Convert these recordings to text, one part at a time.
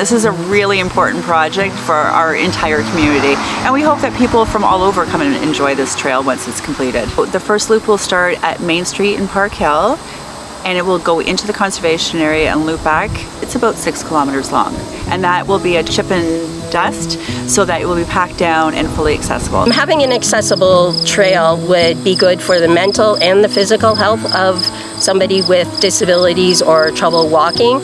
This is a really important project for our entire community, and we hope that people from all over come and enjoy this trail once it's completed. The first loop will start at Main Street in Parkhill, and it will go into the conservation area and loop back. It's about 6 kilometers long, and that will be a chip and dust so that it will be packed down and fully accessible. Having an accessible trail would be good for the mental and the physical health of somebody with disabilities or trouble walking,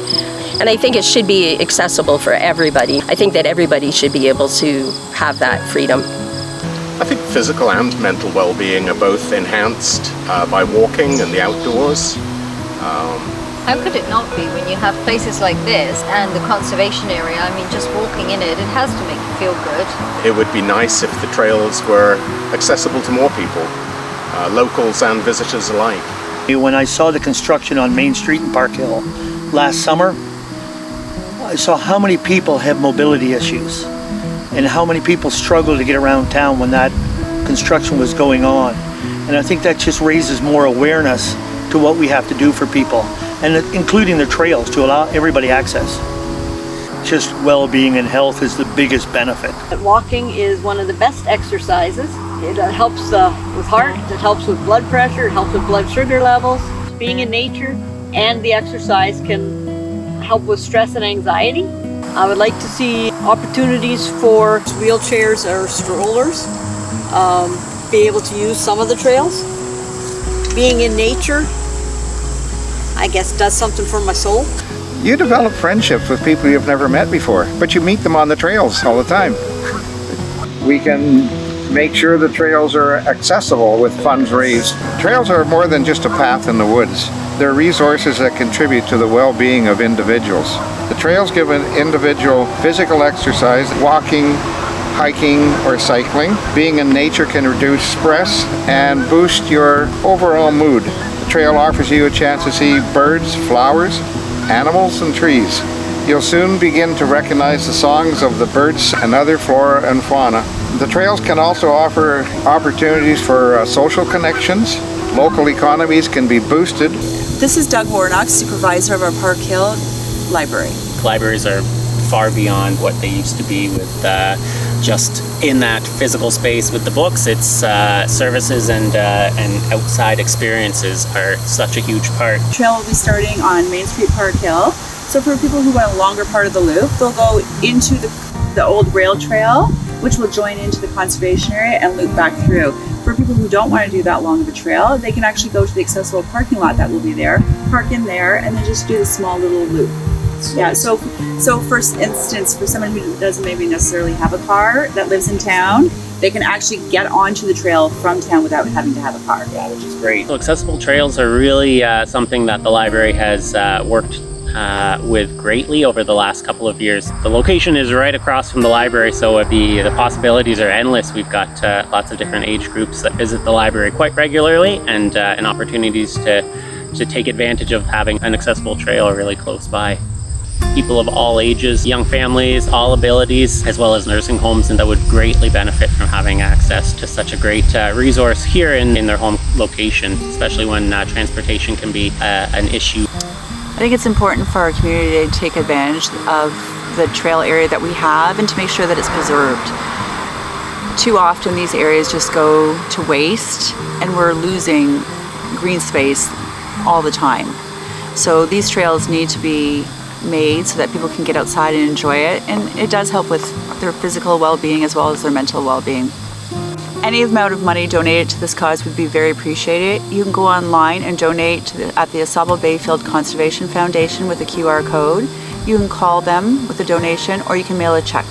and I think it should be accessible for everybody. I think that everybody should be able to have that freedom. I think physical and mental well-being are both enhanced by walking and the outdoors. How could it not be when you have places like this and the conservation area? I mean, just walking in it has to make you feel good. It would be nice if the trails were accessible to more people, locals and visitors alike. When I saw the construction on Main Street in Parkhill last summer, I saw how many people have mobility issues and how many people struggle to get around town when that construction was going on. And I think that just raises more awareness to what we have to do for people, and including the trails to allow everybody access. Just well-being and health is the biggest benefit. Walking is one of the best exercises. It helps with heart, it helps with blood pressure, it helps with blood sugar levels. Being in nature and the exercise can help with stress and anxiety. I would like to see opportunities for wheelchairs or strollers be able to use some of the trails. Being in nature, I guess, does something for my soul. You develop friendships with people you've never met before, but you meet them on the trails all the time. We can make sure the trails are accessible with funds raised. Trails are more than just a path in the woods. They're resources that contribute to the well-being of individuals. The trails give an individual physical exercise, walking, hiking or cycling. Being in nature can reduce stress and boost your overall mood. The trail offers you a chance to see birds, flowers, animals and trees. You'll soon begin to recognize the songs of the birds and other flora and fauna. The trails can also offer opportunities for social connections. Local economies can be boosted. This is Doug Warnock, supervisor of our Parkhill Library. Libraries are far beyond what they used to be with just in that physical space with the books. It's services and outside experiences are such a huge part. The trail will be starting on Main Street, Parkhill. So for people who want a longer part of the loop, they'll go into the old rail trail, which will join into the conservation area and loop back through. For people who don't want to do that long of a trail, they can actually go to the accessible parking lot that will be there, park in there, and then just do the small little loop. Yeah, so for instance, for someone who doesn't maybe necessarily have a car that lives in town, they can actually get onto the trail from town without having to have a car. Yeah, which is great. So accessible trails are really something that the library has worked with greatly over the last couple of years. The location is right across from the library, so the possibilities are endless. We've got lots of different age groups that visit the library quite regularly, and opportunities to take advantage of having an accessible trail really close by. People of all ages, young families, all abilities, as well as nursing homes, and that would greatly benefit from having access to such a great resource here in their home location, especially when transportation can be an issue. I think it's important for our community to take advantage of the trail area that we have and to make sure that it's preserved. Too often these areas just go to waste and we're losing green space all the time. So these trails need to be made so that people can get outside and enjoy it, and it does help with their physical well-being as well as their mental well-being. Any amount of money donated to this cause would be very appreciated. You can go online and donate at the Asaba Bayfield Conservation Foundation with a QR code. You can call them with a donation, or you can mail a check.